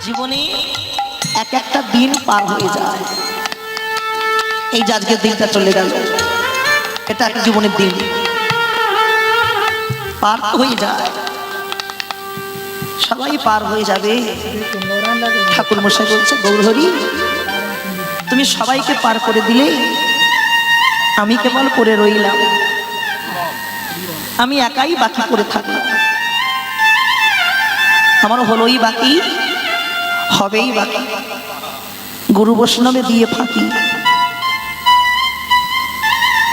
জীবনে এক একটা দিন পার হয়ে যায়। এই যে আজকের দিনটা চলে গেল, এটা একটা জীবনের দিন পার হয়ে যায়, সবাই পার হয়ে যাবে। ঠাকুর মশাই বলছে, গৌরহরি তুমি সবাইকে পার করে দিলে, আমি কেবল পড়ে রইলাম, আমি একাই বাকি পড়ে থাকলাম। আমার হলোই বাকি, হবেই বাকি, গুরু বৈষ্ণবে দিয়ে ফাঁকি।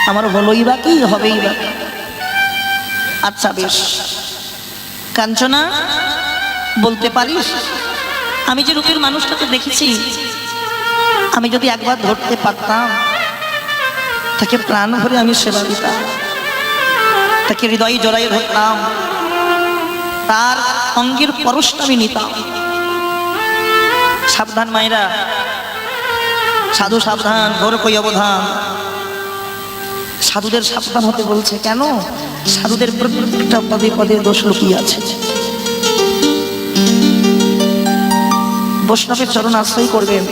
আমার হলোই বাকি, হবেই বাকি। আচ্ছা বেশ, কাঞ্চনা বলতে পারিস, আমি যে রূপের মানুষটাকে দেখেছি, আমি যদি একবার ধরতে পারতাম, তাকে প্রাণ ভরে আমি সেবা দিতাম, তাকে হৃদয়ে জড়াইয়ে ধরতাম, তার অঙ্গের পরশটা আমি নিতাম। সাবধান মায়েরা, সাধু সাবধান, ঘোর কই অবধান। সাধুদের সাবধান হতে বলছে কেন? সাধুদের প্রত্যেকটা পদে পদে দোষ লুকিয়ে আছে। বৈষ্ণবের চরণ আশ্রয় করবেন,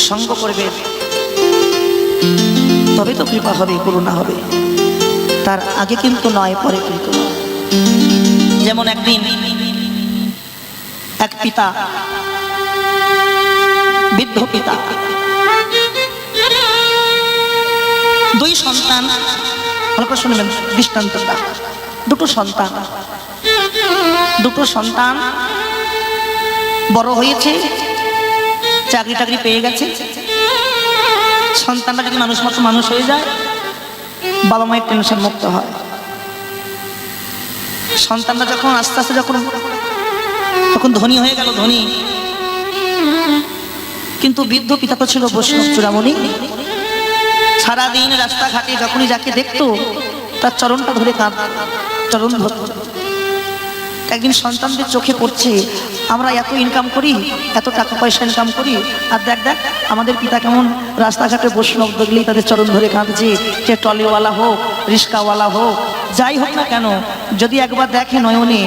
সঙ্গ করবেন, তবে তো কৃপা হবে, করুণা হবে। তার আগে কিন্তু নয়, পরে কিন্তু নয়। যেমন একদিন এক পিতা, বৃদ্ধ পিতা, দুই সন্তান, ভালো করে শুনবেন দৃষ্টান্তটা। দুটো সন্তান বড় হয়েছে, চাকরি টাকরি পেয়ে গেছে। সন্তানটা যদি মানুষ মতো মানুষ হয়ে যায়, বাবা মায়ের টেনশন মুক্ত হয়। সন্তানটা যখন আস্তে আস্তে যখন ধনী হয়ে গেল, ধনী, কিন্তু বৃদ্ধ পিতা তো ছিল বৈষ্ণব চূড়ামণি। সারাদিন রাস্তাঘাটে যখনই যাকে দেখতো, তার চরণটা ধরে চরণ ধরত। একদিন সন্তানদের চোখে পড়ছে, আমরা এত ইনকাম করি, এত টাকা পয়সা ইনকাম করি, আর দেখ দেখ আমাদের পিতা কেমন রাস্তাঘাটে বৈষ্ণব দেখলেই তাদের চরণ ধরে কাঁদছে। সে ট্রলিওয়ালা হোক, রিক্সাওয়ালা হোক, যাই হোক না কেন, যদি একবার দেখে নয়নে,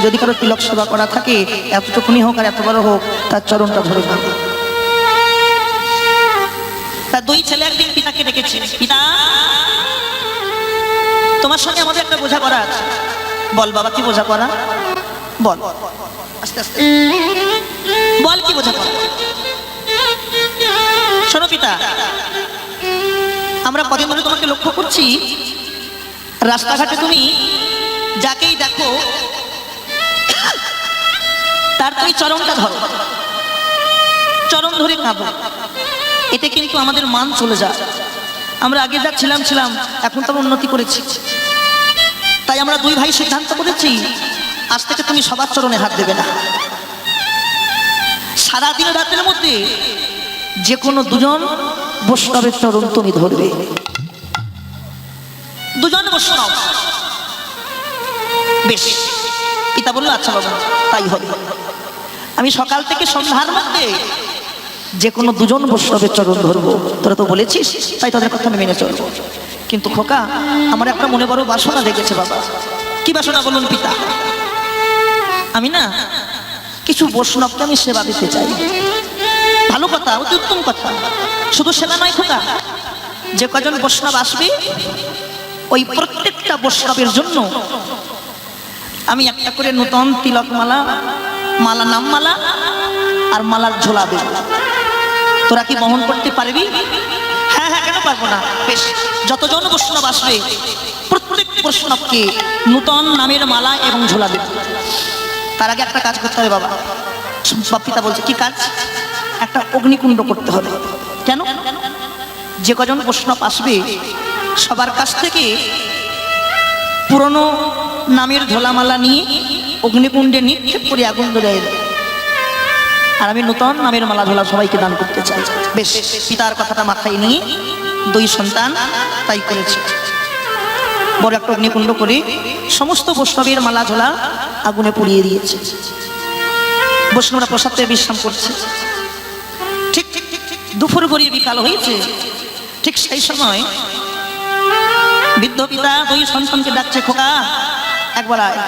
যদি কারো তিলক সেবা করা থাকে, এতটুকুনি হোক আর এত বড় হোক, তার চরণটা ধরে কাঁদে। তার দুই ছেলে একদিন পিতাকে ডেকেছে, পিতা তোমার সঙ্গে আমাদের একটা বোঝাপড়া আছে। বল বাবা, কি বোঝাপড়া? বল, আস্তে আস্তে বল, কি বোঝাপড়া? শোনো পিতা, আমরা কদিন ধরে তোমাকে লক্ষ্য করছি, রাস্তাঘাটে তুমি যাকেই দেখো তার তুই চরণটা ধরো, চরণ ধরে কাঁদো। এতে কিন্তু আমাদের মান চলে যায়। আমরা আগে যা ছিলাম, এখন তো উন্নতি করেছি। তাই আমরা দুই ভাই সিদ্ধান্ত করেছি, আজ থেকে তুমি সবার চরণে হাত দেবে না। সারাদিন রাতের মধ্যে যে কোনো দুজন বৈষ্ণবের চরণ তুমি ধরবে, দুজন বৈষ্ণব। বেশ, পিতা বললো আচ্ছা বাবা, তাই হবে। আমি সকাল থেকে সন্ধ্যার মধ্যে যে কোনো দুজন বৈষ্ণবের চরণ ধরবো। তোরা তো বলেছিস, তাই তাদের কথা আমি মেনে চলবো। কিন্তু খোকা, আমার একটা মনে বড় বাসনা দেখেছে বাবা। কি বাসনা বলুন পিতা? আমি না কিছু বৈষ্ণবকে আমি সেবা দিতে চাই। ভালো কথা, অতি উত্তম কথা। শুধু সেবা নয় খোকা, যে কজন বৈষ্ণব আসবে, ওই প্রত্যেকটা বৈষ্ণবের জন্য আমি একটা করে নূতন তিলক মালা, নাম মালা আর মালার ঝোলা দেব। তোরা কি বহন করতে পারবি? হ্যাঁ হ্যাঁ, কেন পারবো না। বেশ, যতজন বৈষ্ণব আসবে প্রত্যেক বৈষ্ণবকে নূতন নামের মালা এবং ঝোলা দেব। তার আগে একটা কাজ করতে হবে বাবা। পিতা বলছে, কি কাজ? একটা অগ্নিকুণ্ড করতে হবে। কেন? যে কজন বৈষ্ণব আসবে সবার কাছ থেকে পুরনো নামের ঝোলামালা নিয়ে অগ্নিকুণ্ডে নিক্ষেপ করে আগুন ধরিয়ে দেয়। আর আমি নূতন নামের মালা ঝোলা সবাইকে দান করতে চাই। বেশ, পিতার কথাটা মাথায় নিয়ে দুই সন্তান তাই করেছে। বড় একটা অগ্নিকুণ্ড করে সমস্ত বৈষ্ণবের মালা ঝোলা আগুনে পুড়িয়ে দিয়েছে। বৈষ্ণবরা প্রসাদ পেয়ে বিশ্রাম করছে। ঠিক দুপুর গড়িয়ে বিকাল হয়েছে। ঠিক সেই সময় বৃদ্ধ পিতা দুই সন্তানকে ডাকছে, খোকা একবার আয়,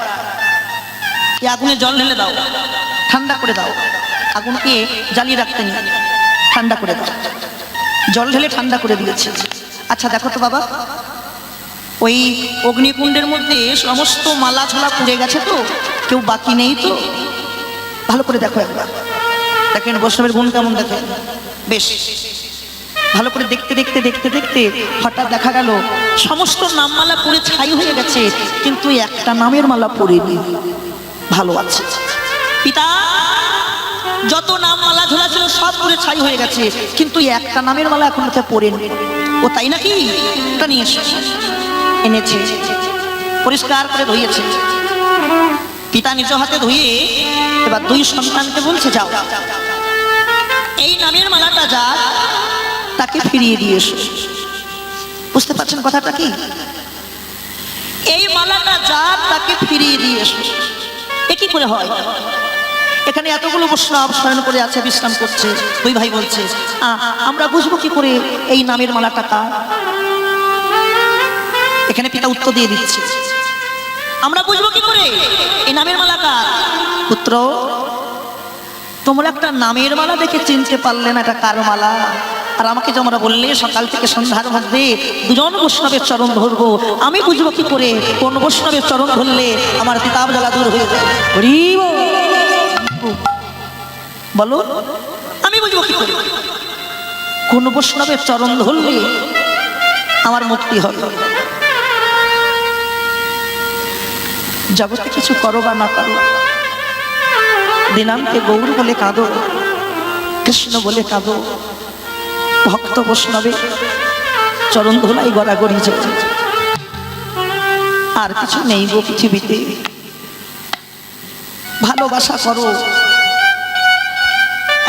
এই আগুনে জল ঢেলে দাও, ঠান্ডা ঠান্ডা করে দাও, আগুনকে জ্বালিয়ে রাখতে নি, ঠান্ডা করে দাও। জল ঢেলে ঠান্ডা করে দিয়েছে। আচ্ছা দেখো তো বাবা, ওই অগ্নিকুণ্ডের মধ্যে সমস্ত মালা ঝোলা পুড়ে গেছে তো, কেউ বাকি নেই তো? ভালো করে দেখো একবার, দেখেন বৈষ্ণবের গুণ কেমন দেখেন। বেশ ভালো করে দেখতে দেখতে দেখতে দেখতে হঠাৎ দেখা গেল সমস্ত নামমালা পুড়ে ছাই হয়ে গেছে, কিন্তু একটা নামের মালা পড়েনি, ভালো আছে। পিতা, যত নাম মালা ঝোলা ছিল সব পুড়ে ছাই হয়ে গেছে, কিন্তু একটা নামের মালা এখন পড়েনি। ও তাই নাকি? ওটা নিয়ে এসো। এনেছে, পরিষ্কার করে ধুইয়েছে। পিতা নিজ হাতে ধুয়ে এবার দুই সন্তানকে বলছে, যাও এই নামের মালাটা যা তাকে ফিরিয়ে দিয়ে এসো। বুঝতে পারছেন কথাটা কি? এই মালাটা যা তাকে ফিরিয়ে দিয়ে এসো। এ কি করে হয়? এখানে এতগুলো বৈষ্ণব শয়ন করে আছে, বিশ্রাম করছে। দুই ভাই বলছে, আমরা বুঝবো কি করে এই নামের মালাটা কার? এখানে পিতা উত্তর দিয়ে দিচ্ছে, আমরা বুঝবো কি করে এই নামের মালা কার? পুত্র, তোমরা একটা নামের মালা দেখে চিনতে পারলে না এটা কার মালা? আর আমাকে তোমরা বললে সকাল থেকে সন্ধ্যার মধ্যে দুজন বৈষ্ণবের চরণ ধরবো, আমি বুঝবো কি করে কোন বৈষ্ণবের চরণ ধরলে আমার পিতাব জ্বালা দূর হয়ে যায়? বলো, আমি বুঝবো কি করে কোন বৈষ্ণবের চরণ ধরলে আমার মুক্তি হবে? জগতে কিছু করো বা না করো, দিনান্তে গৌর বলে কাঁদো, কৃষ্ণ বলে কাঁদো, ভক্ত বৈষ্ণবে চরণ ধোলাই গড়াগড়ি যায়, আর কিছু নেই গো পৃথিবীতে। ভালোবাসা করো,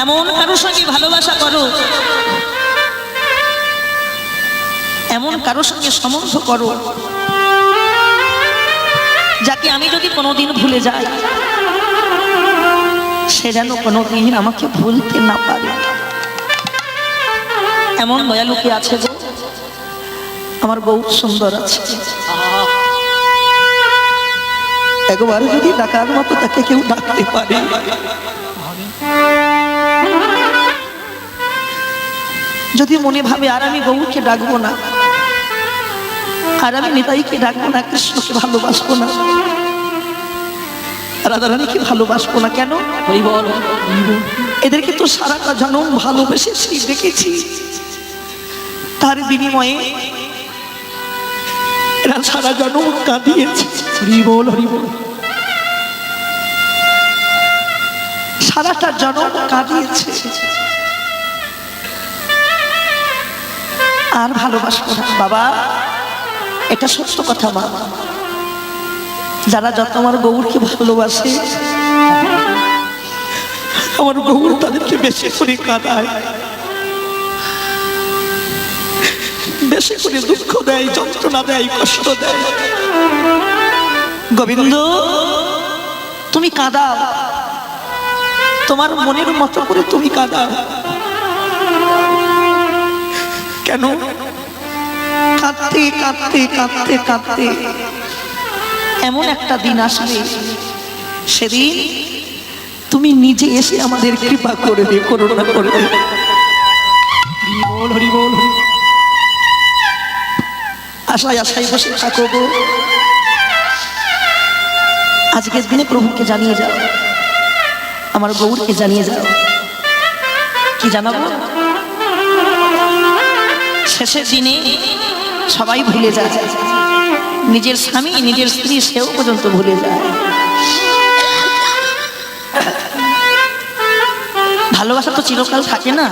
এমন কারোর সঙ্গে ভালোবাসা করো, এমন কারোর সঙ্গে সম্বন্ধ করো যাকে আমি যদি কোনোদিন ভুলে যাই, সে যেন কোনোদিন আমাকে ভুলতে না পারে। এমন দয়ালু কি আছে গো? আমার গৌর সুন্দর আছে, একবার যদি ডাকার মতো তাকে কেউ ডাকতে পারে, যদি মনে ভাবে আর আমি গৌরকে ডাকবো না, আর আমি নিতাইকে ডাকবো না, কৃষ্ণকে ভালোবাসবো না, রাধারানীকে ভালোবাসবো না, কেন? এদেরকে তো সারাটা জন্ম ভালোবেসেছি, দেখেছি, তার বিনিময়ে এরা সারা জন্ম কাঁদিয়েছে। হরিবল হরিবল, সারাটা জন্ম কাঁদিয়েছে, আর ভালোবাসবো না। বাবা, এটা সত্য কথা মা, যারা যত আমার গৌরকে ভালোবাসে, আমার গৌর তাদেরকে বেশি করে কাঁদায়, বেশি করে দুঃখ দেয়, যন্ত্রণা দেয়, কষ্ট দেয়। গোবিন্দ, তুমি কাঁদাও, তোমার মনের মতো করে তুমি কাঁদাও, কেন? কাঁদতে কাঁদতে কাঁদতে কাঁদতে এমন একটা দিন আসবে, সেদিন তুমি নিজে এসে আমাদের কৃপা করবে, করুণা করবে। আশায় আশায় বসে থাকো গো, আজকের দিনে প্রভুকে জানিয়ে যাও, আমার গৌরকে জানিয়ে যাও। কি জানাবো? শেষের দিনে সবাই ভুলে যায়, নিজের স্বামী, নিজের স্ত্রী, সেও পর্যন্ত ভুলে যায়। ভালোবাসা তো চিরকাল থাকে না,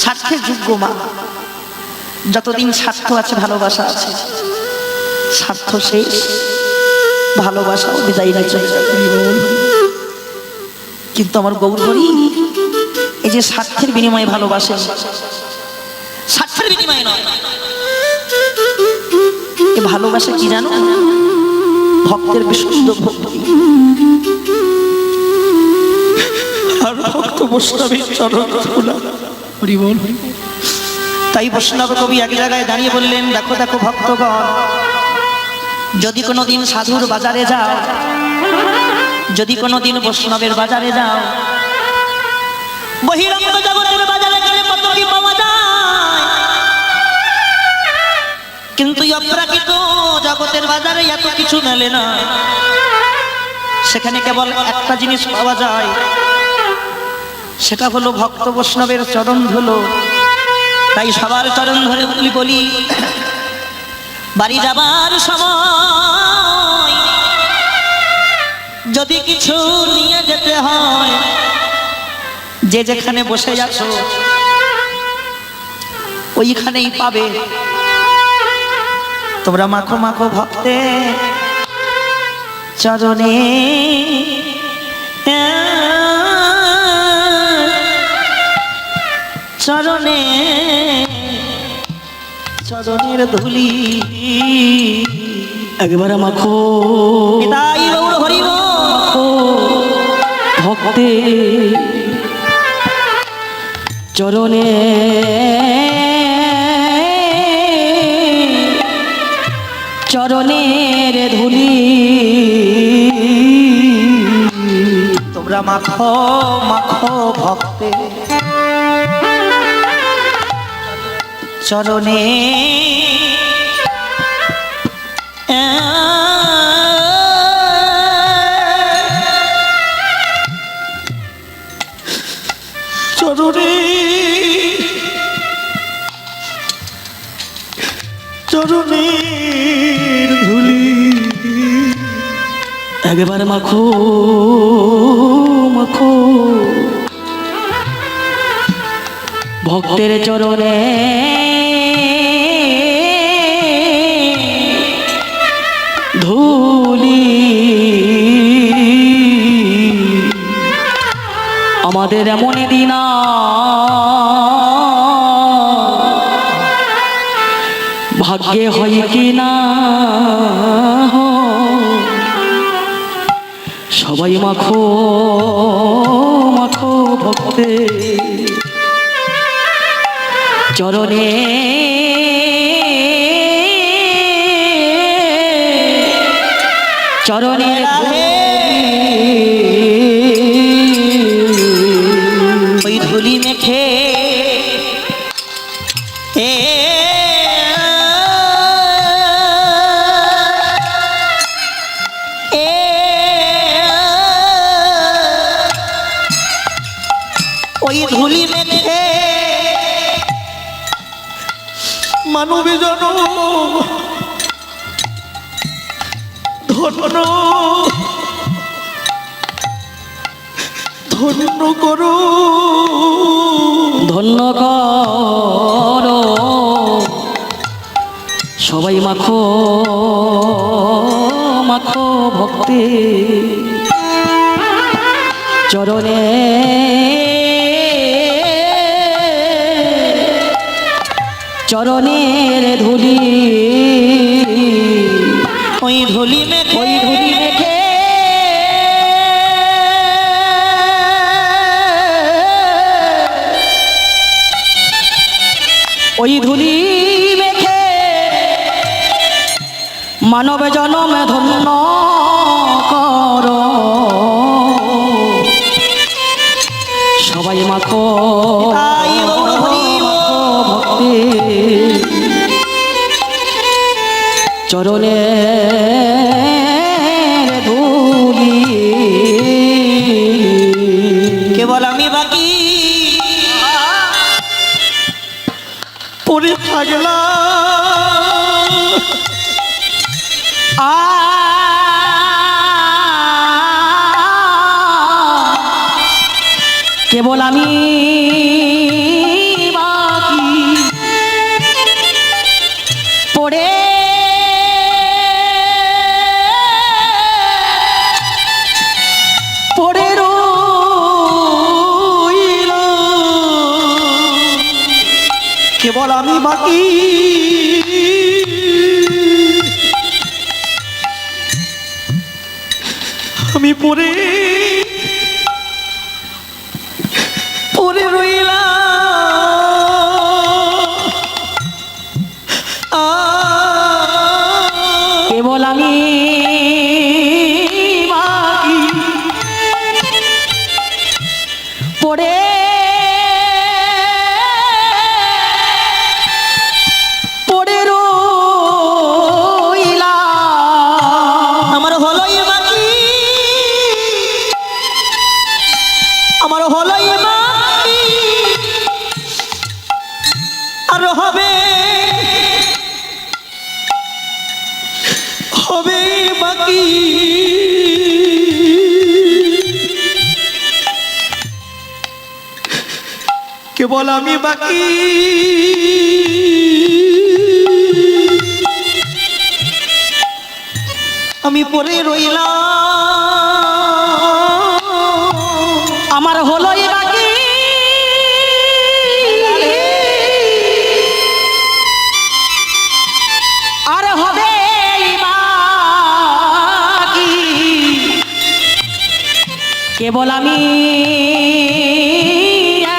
স্বার্থের যোগ্য মা। যতদিন স্বার্থ আছে ভালোবাসা আছে, স্বার্থ শেষ, ভালোবাসাও বিদায় না চলে যাবে। কিন্তু আমার গৌরী এই যে স্বার্থের বিনিময়ে ভালোবাসে, স্বার্থের বিনিময়ে নয়, এ ভালোবাসা কি জানো? ভক্তের বিশুদ্ধ ভক্তি, আর ভক্ত বৈষ্ণবের চরণ ধুলা। হরিবল। তাই বৈষ্ণব কবি এক জায়গায় দাঁড়িয়ে বললেন, দেখো দেখো ভক্তগণ, যদি কোনোদিন সাধুর বাজারে যাও, যদি কোনোদিন বৈষ্ণবের বাজারে যাও, বহিরঙ্গ জগতের বাজারে গেলে কত কি পাওয়া যায়, কিন্তু অপ্রাকৃত জগতের বাজারে এত কিছু মেলে না। সেখানে কেবল একটা জিনিস পাওয়া যায়, সেটা হলো ভক্ত বৈষ্ণবের চরণ ধুলো। তাই সবার চরণ ধরে বলি, বাড়ি যাবার সময় যদি কিছু নিয়ে যেতে হয়, যে যেখানে বসে আছো ওইখানেই পাবে। তোমরা মাখো মাখো ভক্তে চরণে, চরণে চরণের ধুলি একবারে মাখো তাই গৌর হরিব ভক্তে চরণে, চরণের ধুলি। তোমরা মাখো মাখো ভক্তে চরণে, চরণে চরণের ধুলি একবারে মাখো মাখো ভক্তের চরণে, ধুলি। আমাদের এমন দিন ভাগ্যে হয় কি না, সবাই মাখো মাখো ভক্তে চরণে, চরণে ওই ধুলি মেখে ওই ধুলি মেখে মানবী জনম ধন্য ধন্য করো, ধন্য করো। সবাই মাখো মাখো ভক্তে চরণে, চরণের ধুলি। ওই ধুলি মেখে, ওই ধুলি মেখে ওই ধুলি মেখে মানব জনমে ধন্য করো। সবাই মাখো তাই গৌর হরিব ভক্তি চরণে ধুলি। কেবল আমি বাকি পড়ে থাকলাম, কেবল আমি বাকি পড়ে পড়ে রইলাম, কেবল আমি বাকি আমি পড়ে পড়ে রইলাম, কেবল আমি বাকি হলোই বাকি আর হবে হবে বাকি কেবল আমি বাকি আমি পড়ে রইলাম আমার হলোই বাকি আর হবে বাকি কেবল আমি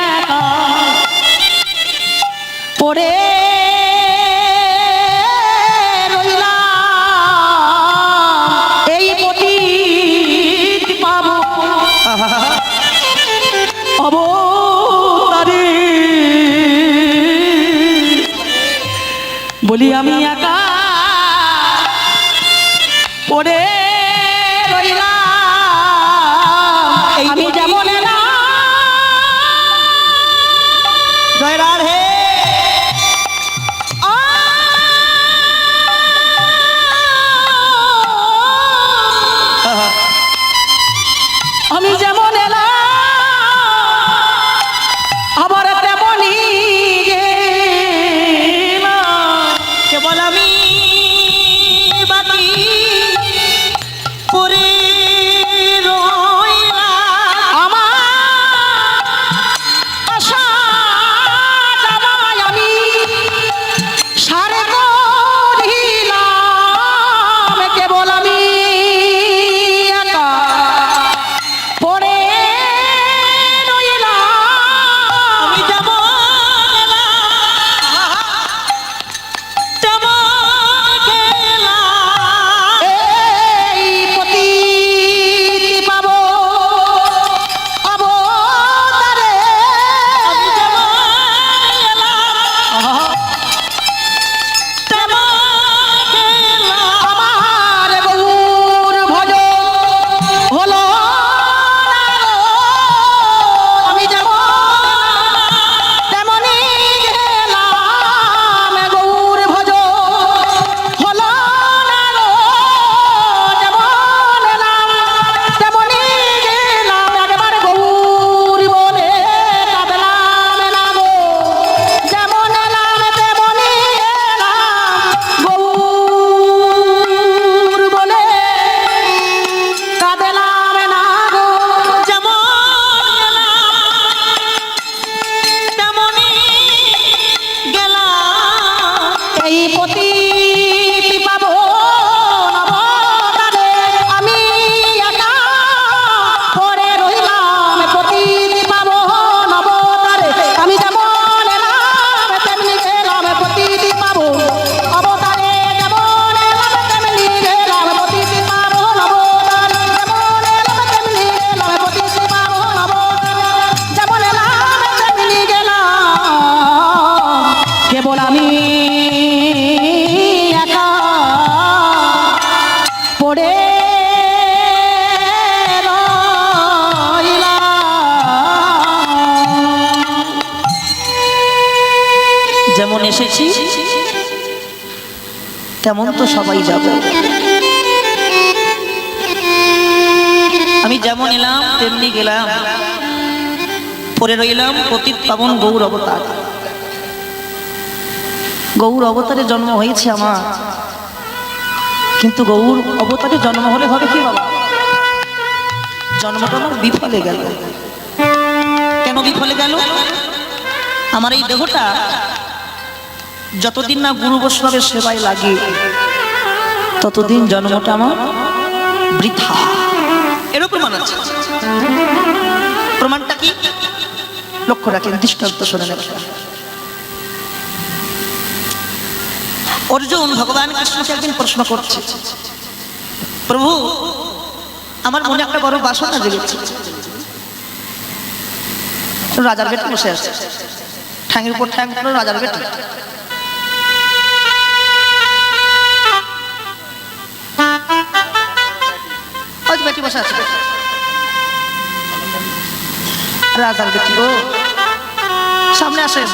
একা পড়ে রইলাম এই পতিত পাবো অবতারে বলি আমি একা পড়ে রইলাম আমি যেমন এলাম জয় রাধে আমি যেমন এলাম আবার তেমনই গেলাম। কেবল আমি বাকি পড়ে রইলাম আমার আশা জামাই আমি সারে করিলাম কেবল আমি একা পড়ে রইলাম আমি যেমন এলাম তেমন গেলাম এই পতিত পাবো অবতারে আমি যেমন এলাম তেমন গেলাম আমার গৌর ভজ হলো না গো। আমি যেমন তেমনি গেলাম গৌর ভজ হলো না গো। যেমন এলাম তেমনি গেলাম একবার গৌর বলে কাঁদলাম না গো। যেমন এলাম তেমনি এলাম গৌর বলে কাঁদলাম না গো। যেমন তেমনি গেলাম এই পতিত পাবো নবতারে আমি একা পড়ে রইলাম পতিত পাবো নবতারে আমি যেমন এলাম তেমনি গেলাম পতিত পাবো অবতারে যেমন এলাম তেমনি গেলাম পতিত পাবো নবতারে যেমন এলাম তেমনি গেলাম পতিত পাবো নবতারে যেমন এলাম তেমনি গেলাম কেবল আমি একা পড়ে রইলাম। যেমন এসেছি তেমন তো সবাই যাব আমি যেমন এলাম তেমনি গেলাম পরে রইলাম পতিত পাবন গৌর অবতার গৌর অবতারে জন্ম হয়েছে আমার কিন্তু গৌর অবতারে জন্ম হলে হবে কি বাবা জন্মটা আমার বিফলে গেল কেন বিফলে গেল আমার এই দেহটা যতদিন না গুরু বৈষ্ণবের সেবায় লাগে ততদিন জন্মটা আমার বৃথা এরও প্রমাণ আছে প্রমাণটা কি লক্ষ্য রাখেন দৃষ্টান্ত শুনে নেবেন অর্জুন ভগবান কৃষ্ণকে একদিন প্রশ্ন করছে প্রভু আমার মনে একটা বড় বাসনা জেগেছে রাজার বেটে বসে আছে ঠ্যাঙের উপর ঠ্যাং পড়ে রাজার বেটে বেটি বসে আছে রাজার বেটি গো, সামনে আসেন।